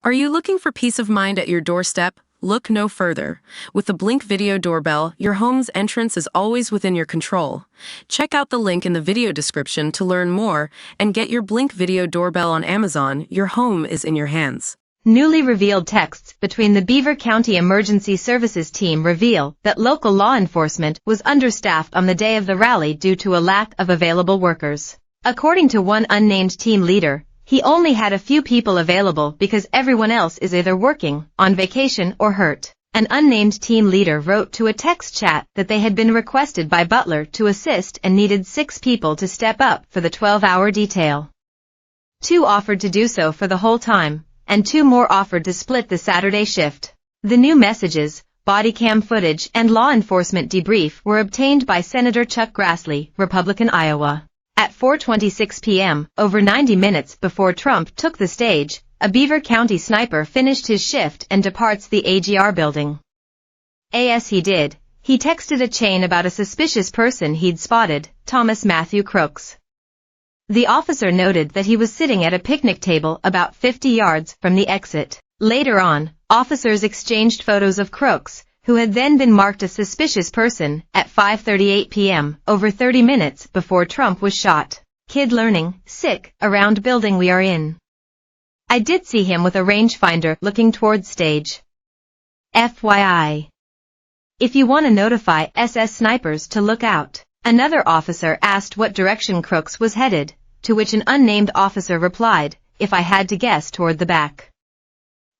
Are you looking for peace of mind at your doorstep? Look no further. With the Blink Video Doorbell, your home's entrance is always within your control. Check out the link in the video description to learn more and get your Blink Video Doorbell on Amazon. Your home is in your hands. Newly revealed texts between the Beaver County Emergency Services team reveal that local law enforcement was understaffed on the day of the rally due to a lack of available workers. According to one unnamed team leader, he only had a few people available because everyone else is either working, on vacation, or hurt. An unnamed team leader wrote to a text chat that they had been requested by Butler to assist and needed 6 people to step up for the 12-hour detail. 2 offered to do so for the whole time, and 2 more offered to split the Saturday shift. The new messages, body cam footage, and law enforcement debrief were obtained by Senator Chuck Grassley, Republican, Iowa. At 4:26 p.m., over 90 minutes before Trump took the stage, a Beaver County sniper finished his shift and departs the AGR building. As he did, he texted a chain about a suspicious person he'd spotted, Thomas Matthew Crooks. The officer noted that he was sitting at a picnic table about 50 yards from the exit. Later on, officers exchanged photos of Crooks, who had then been marked a suspicious person, at 5:38 p.m., over 30 minutes before Trump was shot. Kid learning, sick, around building we are in. I did see him with a rangefinder looking towards stage. FYI. If you want to notify SS snipers to look out. Another officer asked what direction Crooks was headed, to which an unnamed officer replied, if I had to guess, toward the back.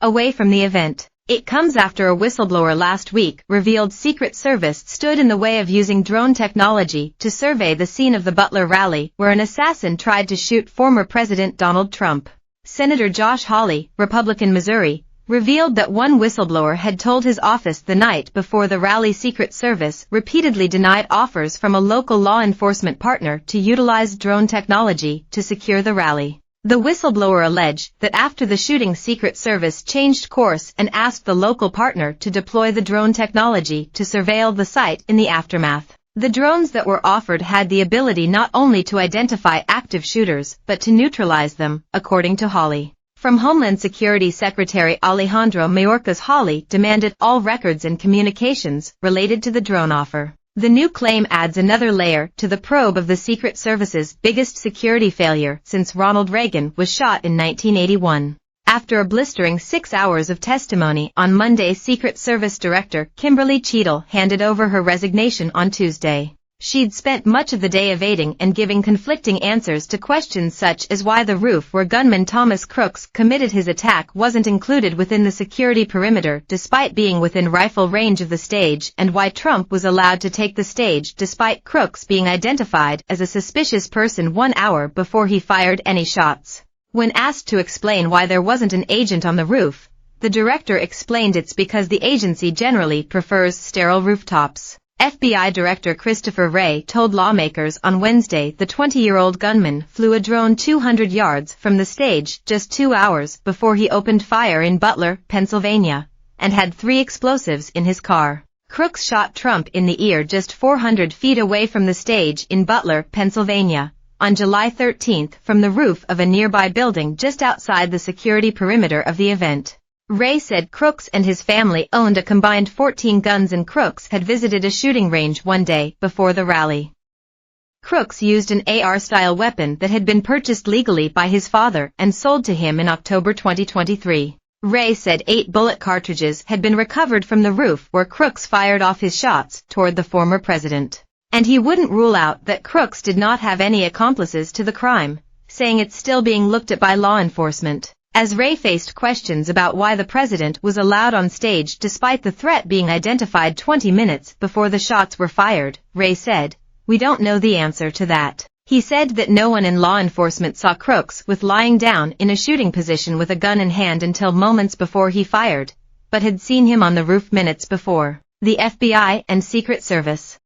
Away from the event. It comes after a whistleblower last week revealed Secret Service stood in the way of using drone technology to survey the scene of the Butler rally where an assassin tried to shoot former President Donald Trump. Senator Josh Hawley, Republican, Missouri, revealed that one whistleblower had told his office the night before the rally Secret Service repeatedly denied offers from a local law enforcement partner to utilize drone technology to secure the rally. The whistleblower alleged that after the shooting, Secret Service changed course and asked the local partner to deploy the drone technology to surveil the site in the aftermath. The drones that were offered had the ability not only to identify active shooters but to neutralize them, according to Hawley. From Homeland Security Secretary Alejandro Mayorkas, Hawley demanded all records and communications related to the drone offer. The new claim adds another layer to the probe of the Secret Service's biggest security failure since Ronald Reagan was shot in 1981. After a blistering 6 hours of testimony on Monday, Secret Service Director Kimberly Cheadle handed over her resignation on Tuesday. She'd spent much of the day evading and giving conflicting answers to questions such as why the roof where gunman Thomas Crooks committed his attack wasn't included within the security perimeter despite being within rifle range of the stage, and why Trump was allowed to take the stage despite Crooks being identified as a suspicious person 1 hour before he fired any shots. When asked to explain why there wasn't an agent on the roof, the director explained it's because the agency generally prefers sterile rooftops. FBI Director Christopher Wray told lawmakers on Wednesday the 20-year-old gunman flew a drone 200 yards from the stage just 2 hours before he opened fire in Butler, Pennsylvania, and had 3 explosives in his car. Crooks shot Trump in the ear just 400 feet away from the stage in Butler, Pennsylvania, on July 13 from the roof of a nearby building just outside the security perimeter of the event. Wray said Crooks and his family owned a combined 14 guns and Crooks had visited a shooting range one day before the rally. Crooks used an AR-style weapon that had been purchased legally by his father and sold to him in October 2023. Wray said 8 bullet cartridges had been recovered from the roof where Crooks fired off his shots toward the former president. And he wouldn't rule out that Crooks did not have any accomplices to the crime, saying it's still being looked at by law enforcement. As Wray faced questions about why the president was allowed on stage despite the threat being identified 20 minutes before the shots were fired, Wray said, "We don't know the answer to that." He said that no one in law enforcement saw Crooks with lying down in a shooting position with a gun in hand until moments before he fired, but had seen him on the roof minutes before. The FBI and Secret Service